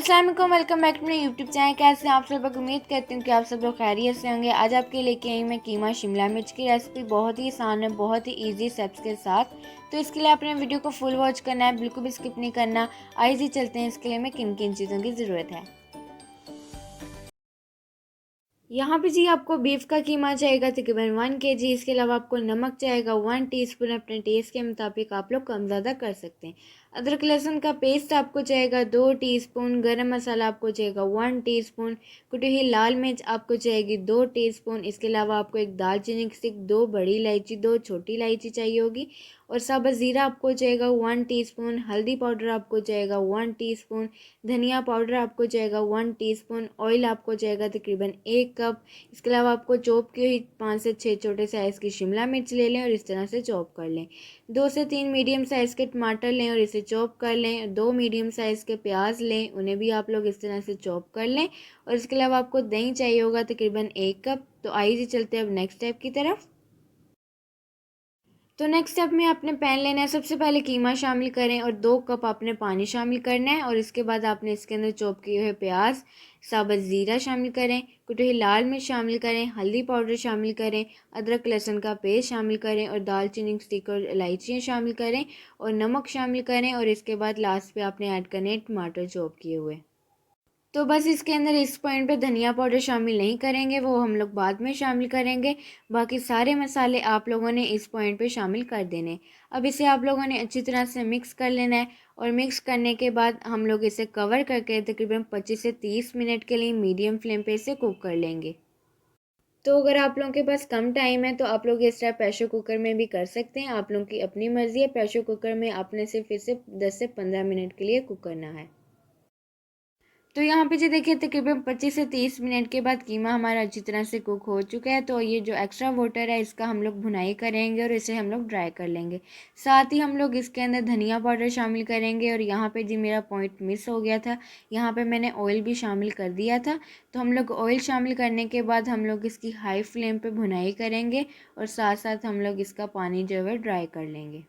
अस्सलाम वालेकुम, welcome back to my YouTube channel. कैसे हैं आप सब लोग? उम्मीद करती हूँ कि आप सब लोग खैरियत से होंगे। आज आपके लेके आई मैं कीमा शिमला मिर्च की रेसिपी, बहुत ही आसान है, बहुत ही इजी स्टेप्स के साथ। तो इसके लिए आपने वीडियो को फुल वॉच करना है, बिल्कुल भी स्किप नहीं करना। आइए जी चलते हैं, इसके लिए हमें किन किन चीज़ों की ज़रूरत है। यहाँ पे जी आपको बीफ का कीमा चाहिएगा तकरीबन 1 kg। इसके अलावा आपको नमक चाहेगा 1 टीस्पून, अपने टेस्ट के मुताबिक आप लोग कम ज़्यादा कर सकते हैं। अदरक लहसुन का पेस्ट आपको चाहेगा 2 टीस्पून, गरम मसाला आपको चाहेगा 1 टीस्पून, कुटी हुई लाल मिर्च आपको चाहेगी 2 टीस्पून। इसके अलावा आपको एक दालचीनी की स्टिक, 2 बड़ी इलायची, 2 छोटी इलायची चाहिए होगी, और साबुत ज़ीरा आपको चाहेगा 1 टीस्पून। हल्दी पाउडर आपको चाहेगा 1 टीस्पून। धनिया पाउडर आपको चाहेगा 1 टीस्पून। ऑयल आपको चाहेगा तकरीबन 1 कप। इसके अलावा आपको चॉप की हुई 5 से 6 छोटे साइज़ की शिमला मिर्च ले लें और इस तरह से चॉप कर लें। 2 से 3 मीडियम साइज़ के टमाटर लें और इसे चॉप कर लें। 2 मीडियम साइज़ के प्याज लें, उन्हें भी आप लोग इस तरह से चॉप कर लें। और इसके अलावा आपको दही चाहिए होगा तकरीबन 1 कप। तो आइए जी चलते हैं अब नेक्स्ट स्टेप की तरफ। तो नेक्स्ट स्टेप में आपने पैन लेना है। सबसे पहले कीमा शामिल करें और 2 कप आपने पानी शामिल करना है, और इसके बाद आपने इसके अंदर चॉप किए हुए प्याज, साबुत ज़ीरा शामिल करें, कुटी हुई लाल मिर्च शामिल करें, हल्दी पाउडर शामिल करें, अदरक लहसुन का पेस्ट शामिल करें, और दालचीनी की स्टिक और इलायचियाँ शामिल करें, और नमक शामिल करें, और इसके बाद लास्ट पे आपने ऐड करने टमाटर चॉप किए हुए। तो बस इसके अंदर इस पॉइंट पे धनिया पाउडर शामिल नहीं करेंगे, वो हम लोग बाद में शामिल करेंगे। बाकी सारे मसाले आप लोगों ने इस पॉइंट पे शामिल कर देने। अब इसे आप लोगों ने अच्छी तरह से मिक्स कर लेना है, और मिक्स करने के बाद हम लोग इसे कवर करके तकरीबन 25 से 30 मिनट के लिए मीडियम फ्लेम पे इसे कुक कर लेंगे। तो अगर आप लोगों के पास कम टाइम है तो आप लोग इस तरह प्रेशर कुकर में भी कर सकते हैं, आप लोगों की अपनी मर्ज़ी है। प्रेशर कुकर में आपने सिर्फ इसे 10 से 15 मिनट के लिए कुक करना है। तो यहाँ पे जी देखिए तकरीबन 25 से 30 मिनट के बाद कीमा हमारा अच्छी तरह से कुक हो चुका है। तो ये जो एक्स्ट्रा वाटर है इसका हम लोग भुनाई करेंगे और इसे हम लोग ड्राई कर लेंगे। साथ ही हम लोग इसके अंदर धनिया पाउडर शामिल करेंगे, और यहाँ पे जी मेरा पॉइंट मिस हो गया था, यहाँ पे मैंने ऑयल भी शामिल कर दिया था। तो हम लोग ऑयल शामिल करने के बाद हम लोग इसकी हाई फ्लेम पर भुनाई करेंगे, और साथ साथ हम लोग इसका पानी जो है ड्राई कर लेंगे।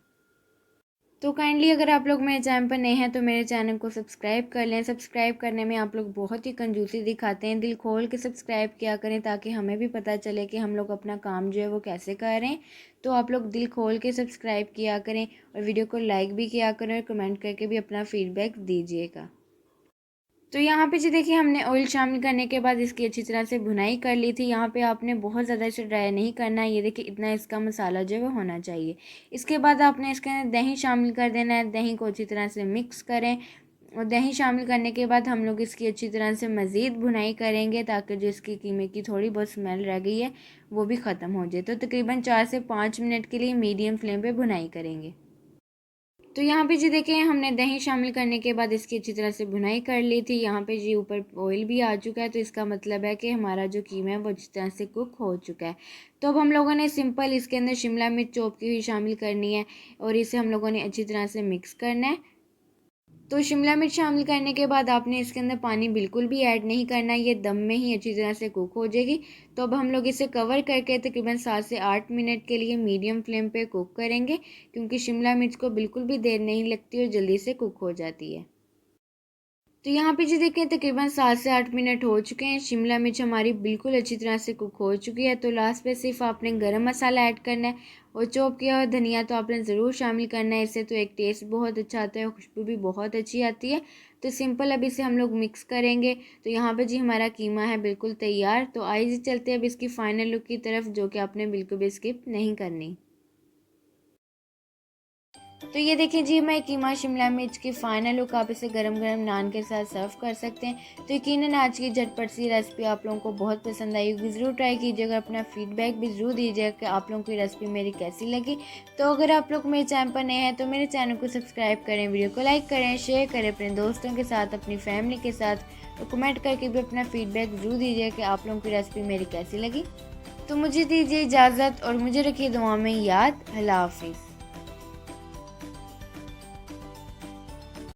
तो काइंडली अगर आप लोग मेरे चैनल पर नए हैं तो मेरे चैनल को सब्सक्राइब कर लें। सब्सक्राइब करने में आप लोग बहुत ही कंजूसी दिखाते हैं, दिल खोल के सब्सक्राइब किया करें ताकि हमें भी पता चले कि हम लोग अपना काम जो है वो कैसे कर रहे हैं। तो आप लोग दिल खोल के सब्सक्राइब किया करें, और वीडियो को लाइक भी किया करें, और कमेंट करके भी अपना फीडबैक दीजिएगा। तो यहाँ पे जी देखिए हमने ऑयल शामिल करने के बाद इसकी अच्छी तरह से भुनाई कर ली थी। यहाँ पे आपने बहुत ज़्यादा इसे ड्राई नहीं करना है, ये देखिए इतना इसका मसाला जो है वो होना चाहिए। इसके बाद आपने इसके अंदर दही शामिल कर देना है। दही को अच्छी तरह से मिक्स करें, और दही शामिल करने के बाद हम लोग इसकी अच्छी तरह से मज़ीद भुनाई करेंगे ताकि जो इसकी कीमे की थोड़ी बहुत स्मेल रह गई है वो भी ख़त्म हो जाए। तो तकरीबन 4 से 5 मिनट के लिए मीडियम फ्लेम पर भुनाई करेंगे। तो यहाँ पे जी देखें हमने दही शामिल करने के बाद इसकी अच्छी तरह से भुनाई कर ली थी। यहाँ पे जी ऊपर ऑयल भी आ चुका है, तो इसका मतलब है कि हमारा जो कीमा है वो अच्छी तरह से कुक हो चुका है। तो अब हम लोगों ने सिंपल इसके अंदर शिमला मिर्च चॉप की हुई शामिल करनी है, और इसे हम लोगों ने अच्छी तरह से मिक्स करना है। तो शिमला मिर्च शामिल करने के बाद आपने इसके अंदर पानी बिल्कुल भी ऐड नहीं करना, ये दम में ही अच्छी तरह से कुक हो जाएगी। तो अब हम लोग इसे कवर करके तकरीबन 7 से 8 मिनट के लिए मीडियम फ्लेम पे कुक करेंगे, क्योंकि शिमला मिर्च को बिल्कुल भी देर नहीं लगती और जल्दी से कुक हो जाती है। तो यहाँ पे जी देखें तकरीबन 7 से 8 मिनट हो चुके हैं। शिमला मिर्च हमारी बिल्कुल अच्छी तरह से कुक हो चुकी है। तो लास्ट पे सिर्फ आपने गरम मसाला ऐड करना है, और चॉप किया हुआ धनिया तो आपने ज़रूर शामिल करना है। इससे तो एक टेस्ट बहुत अच्छा आता है और खुशबू भी बहुत अच्छी आती है। तो सिंपल अब इसे हम लोग मिक्स करेंगे। तो यहाँ पे जी हमारा कीमा है बिल्कुल तैयार। तो आइए जी चलते हैं अब इसकी फ़ाइनल लुक की तरफ, जो कि आपने बिल्कुल भी स्किप नहीं करनी। तो ये देखिए जी मैं कीमा शिमला मिर्च की फ़ाइनल लुक, आप इसे गरम गरम नान के साथ सर्व कर सकते हैं। तो यकीनन आज की झटपट सी रेसिपी आप लोगों को बहुत पसंद आई होगी। ज़रूर ट्राई कीजिएगा, अपना फीडबैक भी ज़रूर दीजिएगा कि आप लोगों की रेसिपी मेरी कैसी लगी। तो अगर आप लोग मेरे चैनल पर नए हैं तो मेरे चैनल को सब्सक्राइब करें, वीडियो को लाइक करें, शेयर करें अपने दोस्तों के साथ, अपनी फैमिली के साथ, और कमेंट करके भी अपना फीडबैक ज़रूर दीजिए कि आप लोगों की रेसिपी मेरी कैसी लगी। तो मुझे दीजिए इजाज़त, और मुझे रखिए दुआ में याद। अल्लाह हाफिज़।